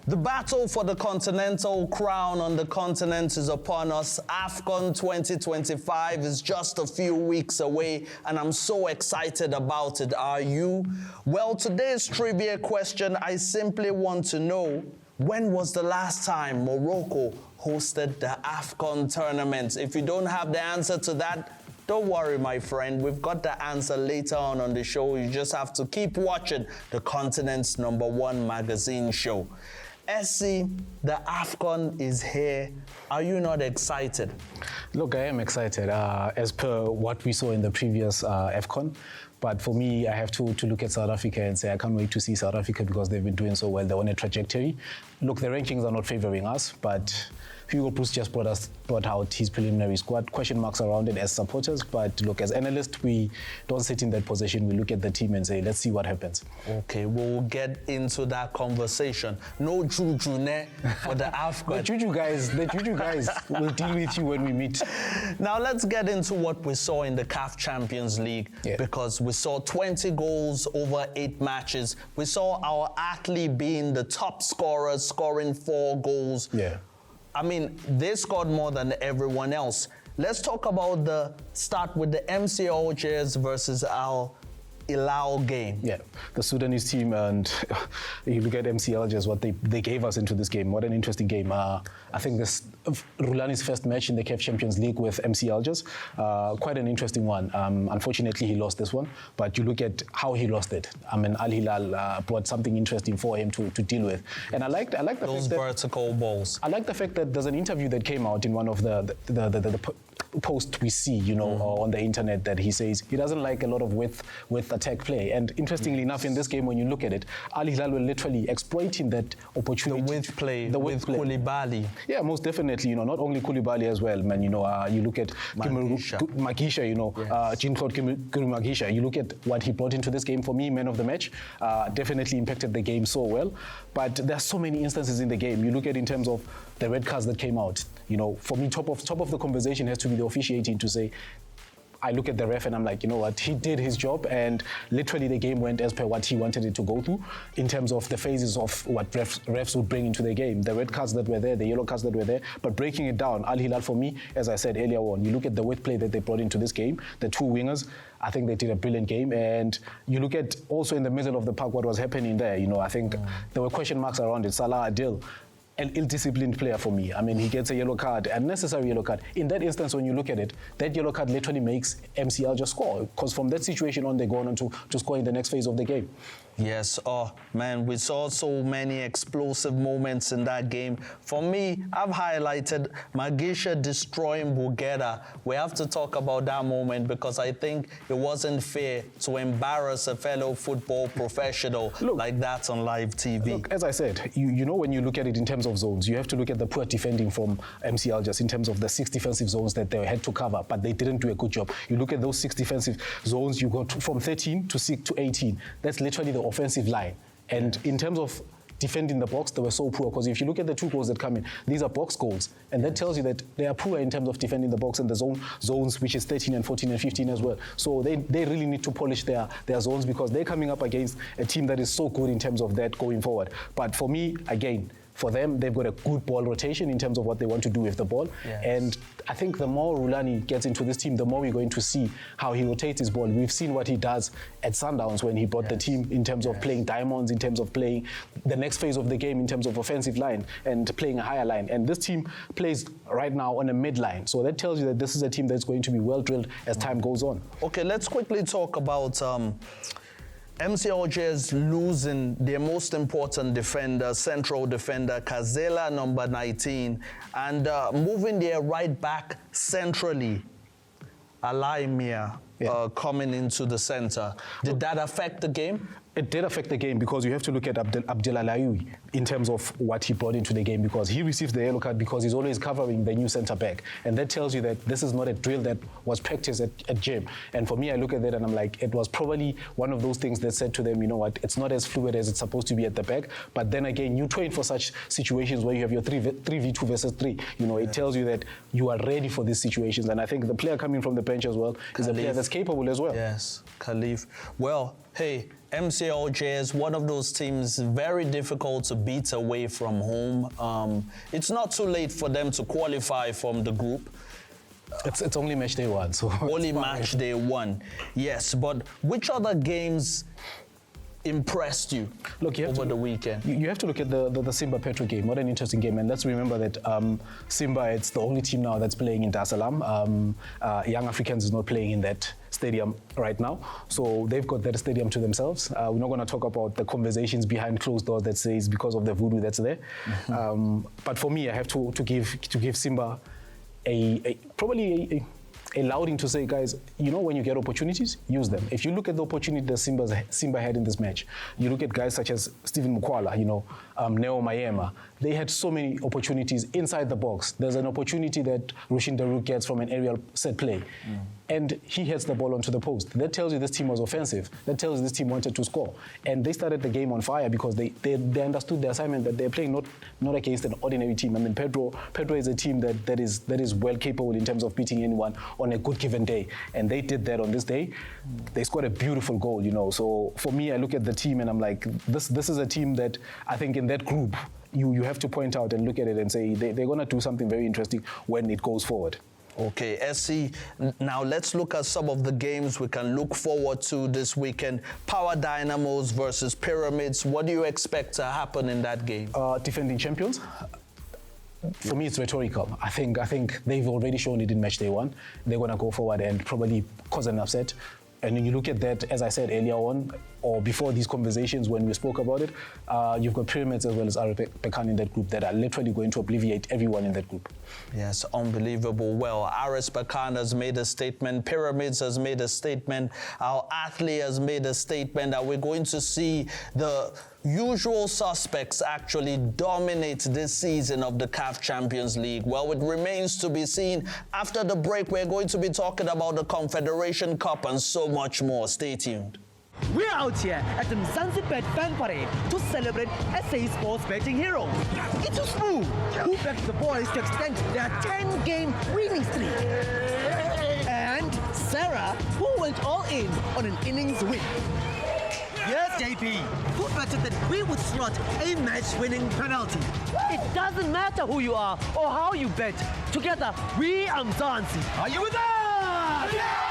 The battle for the continental crown on the continent is upon us. Afcon 2025 is just a few weeks away, and I'm so excited about it. Are you? Well, today's trivia question, I simply want to know, when was the last time Morocco hosted the Afcon tournament? If you don't have the answer to that, don't worry, my friend. We've got the answer later on the show. You just have to keep watching the continent's #1 magazine show. SC, the Afcon is here. Are you not excited? Look, I am excited as per what we saw in the previous Afcon. But for me, I have to look at South Africa and say I can't wait to see South Africa because they've been doing so well. They're on a trajectory. Look, the rankings are not favoring us, but Hugo Bruce just brought out his preliminary squad. Question marks around it as supporters, but look, as analysts, we don't sit in that position. We look at the team and say, let's see what happens. Okay, we'll get into that conversation. No juju for the Afcon. The juju guys will deal with you when we meet. Now let's get into what we saw in the CAF Champions League, because we saw 20 goals over 8 matches. We saw our athlete being the top scorer, scoring 4 goals. Yeah. I mean, they scored more than everyone else. Let's talk about start with the MC Algier versus Hilal game. Yeah, the Sudanese team, and you look at MC Algier, what they gave us into this game. What an interesting game. I think this Rulani's first match in the CAF Champions League with MC Algier, quite an interesting one. Unfortunately, he lost this one, but you look at how he lost it. I mean, Al Hilal brought something interesting for him to deal with. And I like the those vertical balls. I like the fact that there's an interview that came out in one of the post we see, on the internet, that he says he doesn't like a lot of width attack play. And interestingly enough, in this game, when you look at it, Al Hilal were literally exploiting that opportunity. The width play with Koulibaly. Yeah, most definitely. Not only Koulibaly as well, man. You look at Magisha, Jean-Claude Magisha. You look at what he brought into this game. For me, man of the match, definitely impacted the game so well. But there are so many instances in the game. You look at in terms of the red cards that came out. For me, top of the conversation has to be the officiating, to say, I look at the ref and I'm like, you know what, he did his job, and literally the game went as per what he wanted it to go through in terms of the phases of what refs would bring into the game. The red cards that were there, the yellow cards that were there, but breaking it down, Al Hilal, for me, as I said earlier on, you look at the width play that they brought into this game, the 2 wingers, I think they did a brilliant game. And you look at also in the middle of the park what was happening there. I think there were question marks around it. Salah Adil, an ill-disciplined player for me. I mean, he gets a yellow card, a necessary yellow card. In that instance, when you look at it, that yellow card literally makes MC Algier score, because from that situation on, they go on to score in the next phase of the game. Yes, oh man, we saw so many explosive moments in that game. For me, I've highlighted Magisha destroying Bugera. We have to talk about that moment, because I think it wasn't fair to embarrass a fellow football professional like that on live TV. Look, as I said, when you look at it in terms of zones, you have to look at the poor defending from MC Algier in terms of the 6 defensive zones that they had to cover, but they didn't do a good job. You look at those 6 defensive zones, you got from 13 to 6 to 18. That's literally the offensive line. And in terms of defending the box, they were so poor, because if you look at the 2 goals that come in, these are box goals, and that tells you that they are poor in terms of defending the box and the zones, which is 13 and 14 and 15 as well. So they really need to polish their zones, because they're coming up against a team that is so good in terms of that going forward. But for me, again, for them, they've got a good ball rotation in terms of what they want to do with the ball. Yes. And I think the more Rulani gets into this team, the more we're going to see how he rotates his ball. We've seen what he does at Sundowns when he brought the team in terms of playing diamonds, in terms of playing the next phase of the game, in terms of offensive line and playing a higher line. And this team plays right now on a mid-line. So that tells you that this is a team that's going to be well-drilled as time goes on. Okay, let's quickly talk about MC Algier's losing their most important defender, central defender, Kazela, number 19, and moving their right back centrally, Alaimia, coming into the center. Did that affect the game? It did affect the game, because you have to look at Abdelalayou in terms of what he brought into the game, because he received the yellow card because he's always covering the new centre back. And that tells you that this is not a drill that was practiced at gym. And for me, I look at that and I'm like, it was probably one of those things that said to them, you know what, it's not as fluid as it's supposed to be at the back. But then again, you train for such situations where you have your 3v2 versus 3. It tells you that you are ready for these situations. And I think the player coming from the bench as well is a player that's capable as well. Yes, Khalif. Well, Hey, MC Algier is one of those teams very difficult to beat away from home. It's not too late for them to qualify from the group. It's only match day one, so only match day one. Yes, but which other games impressed you over the weekend? You have to look at the Simba Petro game. What an interesting game. And let's remember that Simba, it's the only team now that's playing in Dar es Salaam. Young Africans is not playing in that stadium right now. So they've got that stadium to themselves. We're not going to talk about the conversations behind closed doors that says because of the voodoo that's there. But for me, I have to give Simba probably a lauding to say, guys, you know, when you get opportunities, use them. If you look at the opportunity that Simba had in this match, you look at guys such as Stephen Mukwala, you know, Neo Mayema, they had so many opportunities inside the box. There's an opportunity that Rushin Daruk gets from an aerial set play, and he heads the ball onto the post. That tells you this team was offensive. That tells you this team wanted to score. And they started the game on fire because they understood the assignment that they're playing not against an ordinary team. I mean, Petro is a team that is well capable in terms of beating anyone on a good given day. And they did that on this day. They scored a beautiful goal, you know. So for me, I look at the team and I'm like, this is a team that I think in that group, you have to point out and look at it and say they're going to do something very interesting when it goes forward. Okay, SC, now let's look at some of the games we can look forward to this weekend. Power Dynamos versus Pyramids. What do you expect to happen in that game? Defending champions. For me, it's rhetorical. I think they've already shown it in match day one. They're going to go forward and probably cause an upset. And when you look at that, as I said earlier on, or before these conversations when we spoke about it, you've got Pyramids as well as Berkane in that group that are literally going to obliviate everyone in that group. Yes, unbelievable. Well, RS Berkane has made a statement, Pyramids has made a statement, Al Ahly has made a statement that we're going to see the usual suspects actually dominate this season of the CAF Champions League. Well, it remains to be seen. After the break, we're going to be talking about the Confederation Cup and so much more. Stay tuned. We're out here at the Zanzibar Fan Parade to celebrate SA Sports betting heroes. It's a smooth who backed the boys to extend their 10-game winning streak. And Sarah, who went all in on an innings win. Yes, JP, who betted that we would slot a match-winning penalty? It doesn't matter who you are or how you bet. Together, we are Mzansi. Are you with us? Yeah!